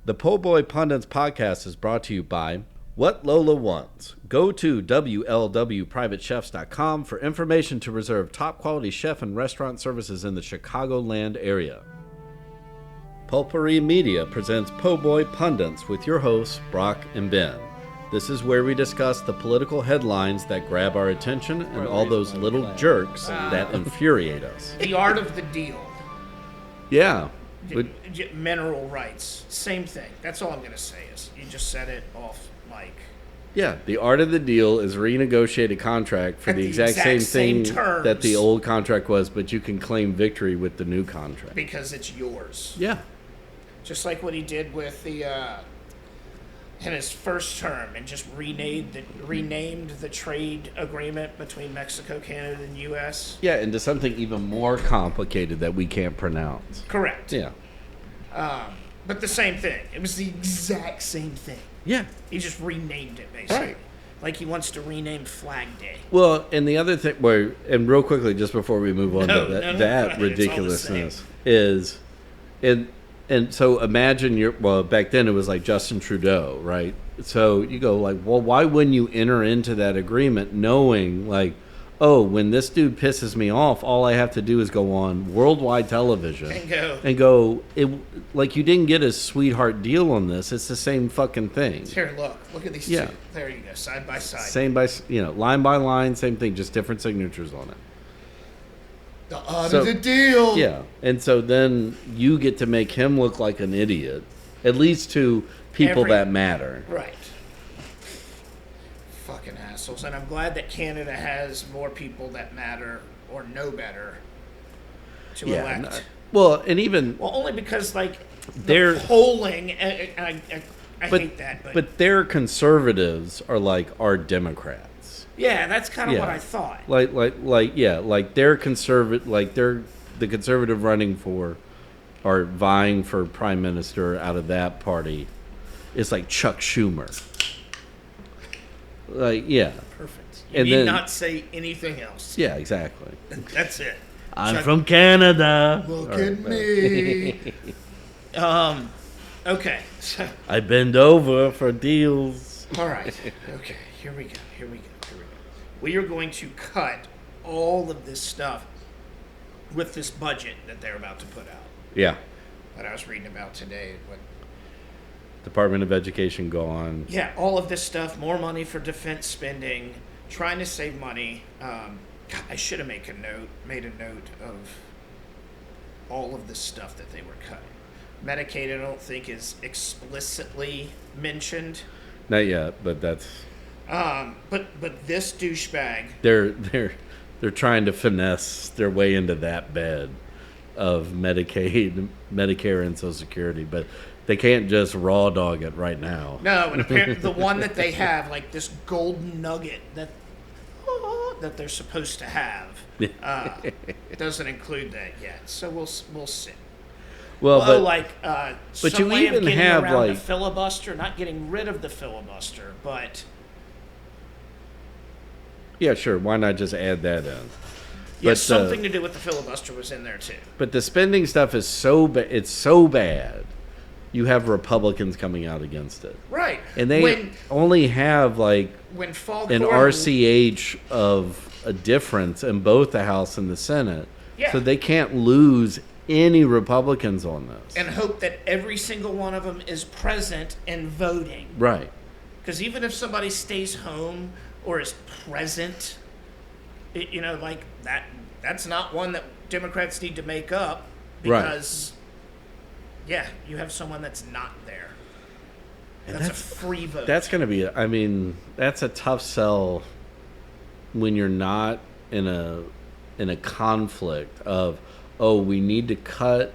The Po' Boy Pundits podcast is brought to you by What Lola Wants. Go to WLWPrivateChefs.com for information to reserve top quality chef and restaurant services in the Chicagoland area. Pulpery Media presents Po' Boy Pundits with your hosts, Brock and Ben. This is where we discuss the political headlines that grab our attention and all those little jerks that infuriate us. The art of the deal. Yeah. Mineral rights. Same thing. That's all I'm going to say is you just said it off mic. Yeah, the art of the deal is renegotiate a contract for the exact same thing terms, that the old contract was, but you can claim victory with the new contract. Because it's yours. Yeah. Just like what he did with the in his first term and just renamed the trade agreement between Mexico, Canada, and U.S. Yeah, into something even more complicated that we can't pronounce. Correct. Yeah. But the same thing. It was the exact same thing. Yeah. He just renamed it, basically. Right. Like he wants to rename Flag Day. Well, and the other thing, and real quickly, just before we move on to that ridiculousness is, and so imagine back then it was like Justin Trudeau, right? So you go like, well, why wouldn't you enter into that agreement knowing like, oh, when this dude pisses me off, all I have to do is go on worldwide television and go, like you didn't get a sweetheart deal on this. It's the same fucking thing. Here, look at these two. There you go, side by side. Line by line, same thing, just different signatures on it. The art of the deal. Yeah, and so then you get to make him look like an idiot, at least to people that matter. Right. Fucking assholes. And I'm glad that Canada has more people that matter or know better to elect. Only because, like, they're polling, and I hate that. But their conservatives are like our Democrats. Yeah, that's kind of what I thought. Like they're conservative, like they're the conservative running for or vying for prime minister out of that party. It's like Chuck Schumer. Like, yeah. Perfect. You need not say anything else. Yeah, exactly. That's it. I'm from Canada. Look at me. Okay. So. I bend over for deals. All right. Okay. Here we go. We are going to cut all of this stuff with this budget that they're about to put out. Yeah. That I was reading about today. Department of Education gone. Yeah, all of this stuff, more money for defense spending, trying to save money. I should have made a note of all of the stuff that they were cutting. Medicaid, I don't think is explicitly mentioned. Not yet, but that's. But this douchebag. They're trying to finesse their way into that bed of Medicaid, Medicare, and Social Security, but they can't just raw dog it right now. No, and apparently the one that they have, like this golden nugget that they're supposed to have, doesn't include that yet. So we'll see. But some you way even of getting have around like the filibuster, not getting rid of the filibuster, but. Yeah, sure. Why not just add that in? Yes, something to do with the filibuster was in there too. But the spending stuff is it's so bad. You have Republicans coming out against it, right? And they only have like an RCH of a difference in both the House and the Senate. Yeah. So they can't lose any Republicans on this. And hope that every single one of them is present and voting. Right. Because even if somebody stays home or is present, like that's not one that Democrats need to make up because, you have someone that's not there. And that's a free vote. That's going to be, that's a tough sell when you're not in a conflict of, we need to cut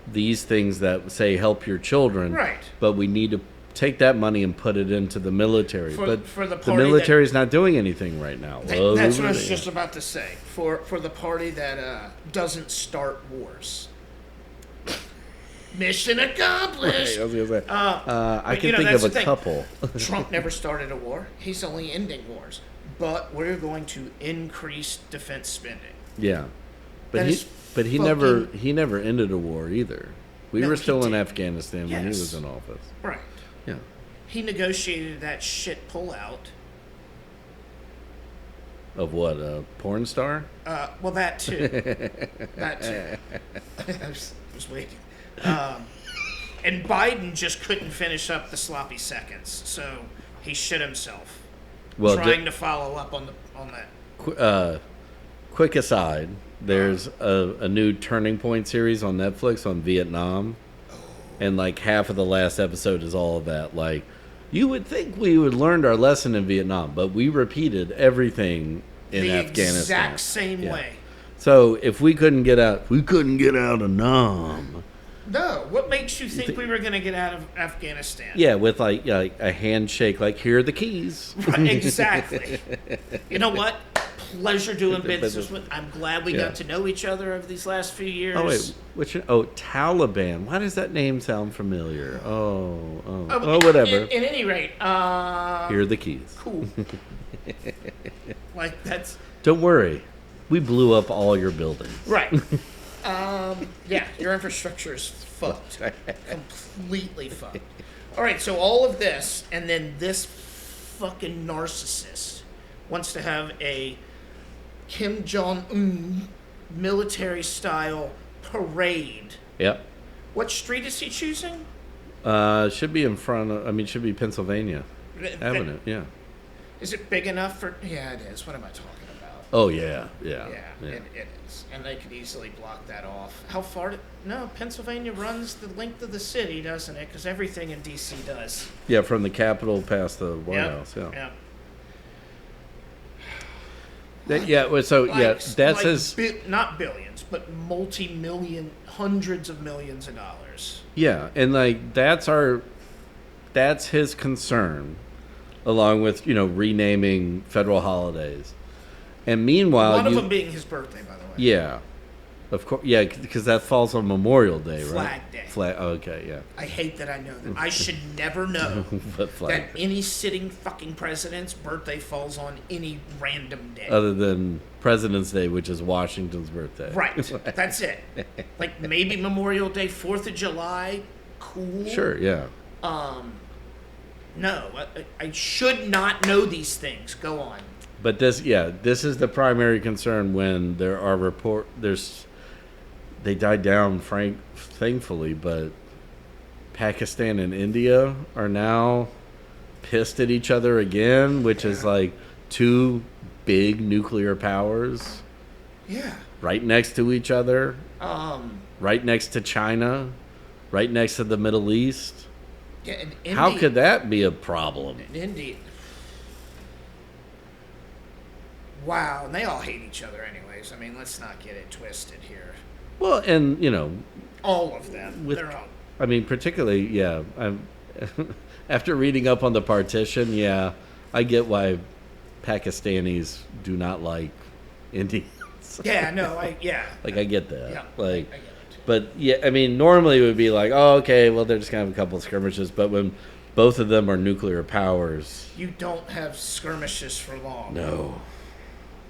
these things that say help your children, right? But we need to take that money and put it into the military. For the military's not doing anything right now. That's what I was just about to say. For the party that doesn't start wars. Mission accomplished. Right, I was going to say. I can think of a couple. Trump never started a war. He's only ending wars. But we're going to increase defense spending. Yeah. But he never ended a war either. We No, were he still in didn't. Afghanistan when he Yes. was in office. Right. Yeah. He negotiated that shit pullout. Of what? A porn star? Well, that too. That too. I was waiting. And Biden just couldn't finish up the sloppy seconds, so he shit himself Well, trying to follow up on that. quick aside, there's a new Turning Point series on Netflix on Vietnam. And like half of the last episode is all of that. Like, you would think we would learned our lesson in Vietnam, but we repeated everything in The Afghanistan. exact same Yeah. way. So if we couldn't get out of Nam. No, what makes you think we were going to get out of Afghanistan? Yeah, with like a handshake, like here are the keys. Right, exactly. You know what? Pleasure doing business with. I'm glad we got to know each other over these last few years. Oh wait, Taliban. Why does that name sound familiar? Whatever. At any rate, here are the keys. Cool. Like that's Don't worry, we blew up all your buildings. right. Yeah, your infrastructure is fucked. Completely fucked. All right, so all of this, and then this fucking narcissist wants to have a Kim Jong-un military-style parade. Yep. What street is he choosing? Should be in front of. Should be Pennsylvania Avenue. Yeah. Is it big enough for? Yeah, it is. What am I talking about? Oh yeah. Yeah, it is. And they could easily block that off. How far? No, Pennsylvania runs the length of the city, doesn't it? Because everything in D.C. does. Yeah, from the Capitol past the White House. Yeah. That's his. Not billions, but multi-million, hundreds of millions of dollars. Yeah, and like that's his concern, along with renaming federal holidays, and meanwhile, One of them being his birthday, by the way. Yeah, of course. Yeah, because that falls on Memorial Day, right? Flag Day. Okay, yeah. I hate that I know that. I should never know that any sitting fucking president's birthday falls on any random day. Other than President's Day, which is Washington's birthday. Right. That's it. Like maybe Memorial Day, 4th of July, cool. Sure, yeah. No, I should not know these things. Go on. But this is the primary concern when there are they died down, thankfully, but Pakistan and India are now pissed at each other again, which is like two big nuclear powers. Yeah. Right next to each other. Right next to China. Right next to the Middle East. Yeah, and India, how could that be a problem? India. Wow, and they all hate each other anyways. I mean, let's not get it twisted here. Well, and, all of them. They're all... particularly, yeah. After reading up on the partition, yeah, I get why Pakistanis do not like Indians. Yeah, no, I get that. Yeah, I get it. But, yeah, normally it would be like, oh, okay, well, they're just going to have a couple of skirmishes. But when both of them are nuclear powers... You don't have skirmishes for long. No.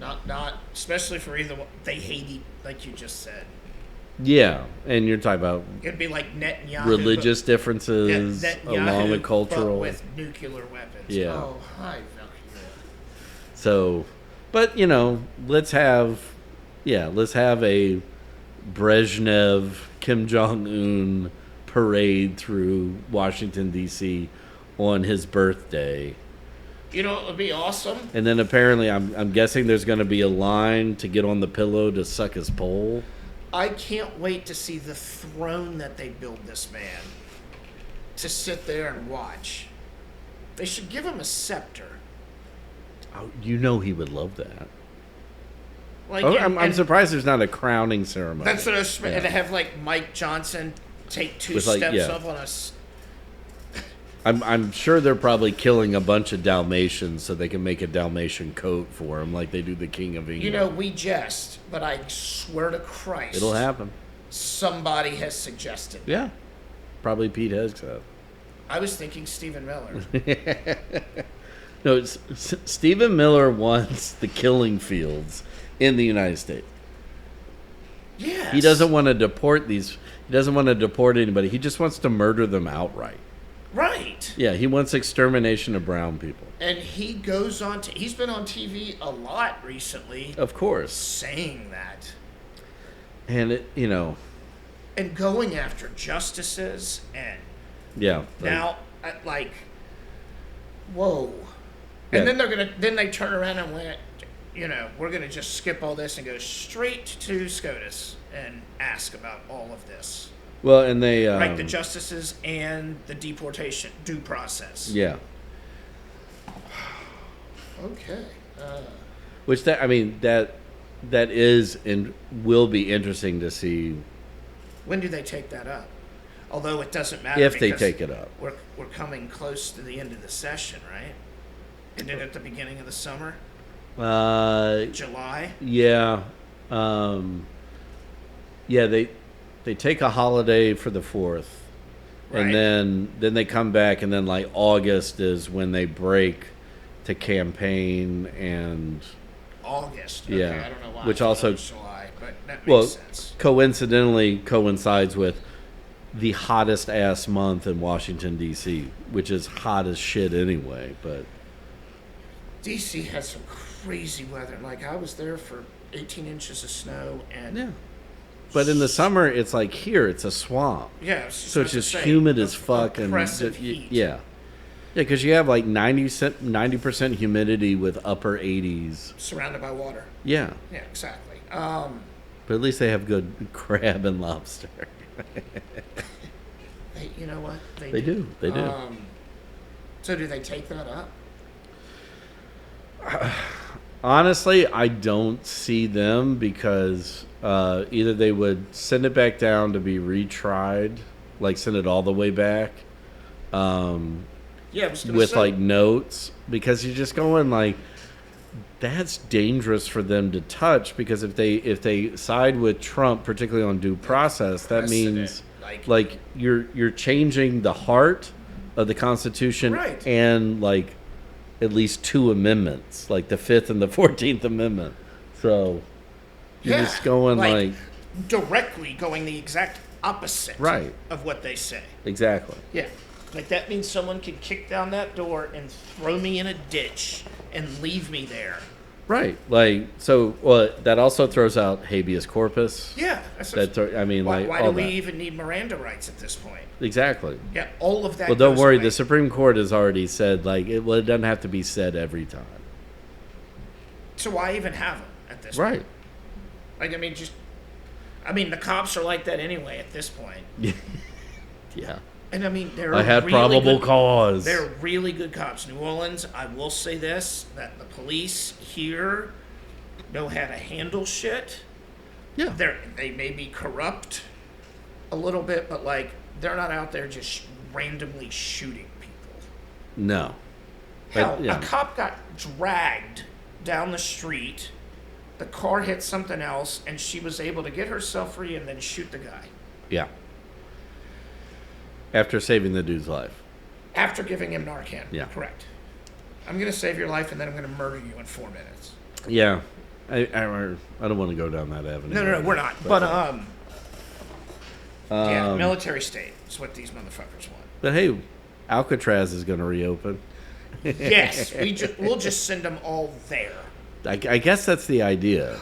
Not especially for either one. They hate like you just said. Yeah, and you're talking about it'd be like Netanyahu, religious differences along with cultural, but with nuclear weapons. Yeah. Oh, hi. So, but let's have a Brezhnev Kim Jong-un parade through Washington D.C. on his birthday. It would be awesome. And then apparently, I'm guessing there's going to be a line to get on the pillow to suck his pole. I can't wait to see the throne that they build this man to sit there and watch. They should give him a scepter. Oh, he would love that. Like, I'm surprised there's not a crowning ceremony. That's what I was. And to have like Mike Johnson take two steps up on us. I'm sure they're probably killing a bunch of Dalmatians so they can make a Dalmatian coat for him, like they do the King of England. We jest, but I swear to Christ, it'll happen. Somebody has suggested. Yeah, probably Pete Hegseth. I was thinking Stephen Miller. No, Stephen Miller wants the killing fields in the United States. Yes. He doesn't want to deport these. He doesn't want to deport anybody. He just wants to murder them outright. Right. Yeah, he wants extermination of brown people. And he goes on to... He's been on TV a lot recently. Of course. Saying that. And, it, you know... And going after justices and... Yeah. Now, like... Whoa. And then they turn around and went, you know, we're going to just skip all this and go straight to SCOTUS and ask about all of this. Well, and they... Like the justices and the deportation due process. Yeah. Okay. Which, that is and will be interesting to see. When do they take that up? Although it doesn't matter. If they take it up. We're coming close to the end of the session, right? Isn't it at the beginning of the summer? July? Yeah. Yeah, they take a holiday for the 4th. Right. And then they come back, and then like August is when they break to campaign and August. Okay, yeah, I don't know why. which also July, but that makes sense. Coincidentally coincides with the hottest ass month in Washington D.C., which is hot as shit anyway. But D.C. has some crazy weather. Like I was there for 18 inches of snow, and yeah. But in the summer, it's like here, it's a swamp. Yeah, so it's just humid as fuck and heat. Yeah, because you have like 90% humidity with upper 80s, surrounded by water. Yeah. Yeah, exactly. But at least they have good crab and lobster. You know what? They do. They do. So do they take that up? Honestly, I don't see them because either they would send it back down to be retried, like send it all the way back. Yeah, I was gonna with say. like notes, because you're just going like, that's dangerous for them to touch, because if they side with Trump, particularly on due process, that means like you're changing the heart of the Constitution, right, and like at least 2 amendments, like the 5th and the 14th Amendment. So you're just going like directly going the exact opposite of what they say. Exactly. Yeah. Like that means someone can kick down that door and throw me in a ditch and leave me there. Right. Like, so, well, that also throws out habeas corpus. Yeah. Why do we even need Miranda rights at this point? Exactly. Yeah, all of that. Well, don't worry. away. The Supreme Court has already said, like, it doesn't have to be said every time. So why even have them at this point? Like, the cops are like that anyway at this point. Yeah. And I had probable cause. They're really good cops. New Orleans, I will say this, that the police here know how to handle shit. Yeah. They may be corrupt a little bit, but like they're not out there just randomly shooting people. No. Hell, a cop got dragged down the street, the car hit something else, and she was able to get herself free and then shoot the guy. Yeah. After saving the dude's life. After giving him Narcan. Yeah. Correct. I'm going to save your life, and then I'm going to murder you in 4 minutes. Yeah. I don't want to go down that avenue. No, we're not. But yeah, military state is what these motherfuckers want. But hey, Alcatraz is going to reopen. Yes, we'll just send them all there. I guess that's the idea.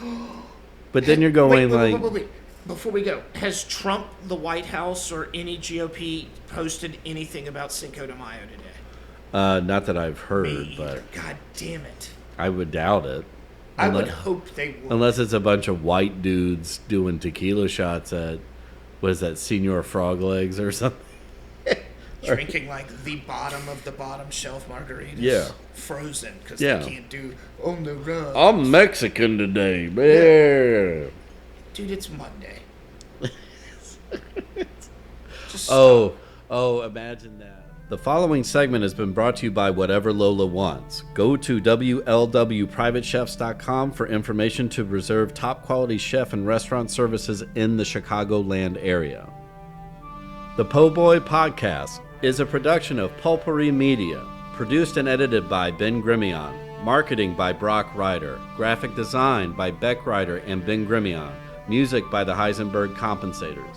But then you're going wait. Before we go, has Trump, the White House, or any GOP posted anything about Cinco de Mayo today? Not that I've heard, Me either. but God damn it. I would doubt it. I would hope they would. Unless it's a bunch of white dudes doing tequila shots at, what is that, Senor Frog Legs or something? Drinking like the bottom of the bottom shelf margaritas. Yeah. Frozen, because they can't do on the run. I'm Mexican today, man. Yeah. Dude, it's Monday. Imagine that. The following segment has been brought to you by Whatever Lola Wants. Go to WLWPrivateChefs.com for information to reserve top quality chef and restaurant services in the Chicagoland area. The Po' Boy Podcast is a production of Pulpery Media, produced and edited by Ben Grimion, marketing by Brock Ryder, graphic design by Beck Ryder and Ben Grimion, music by the Heisenberg Compensators.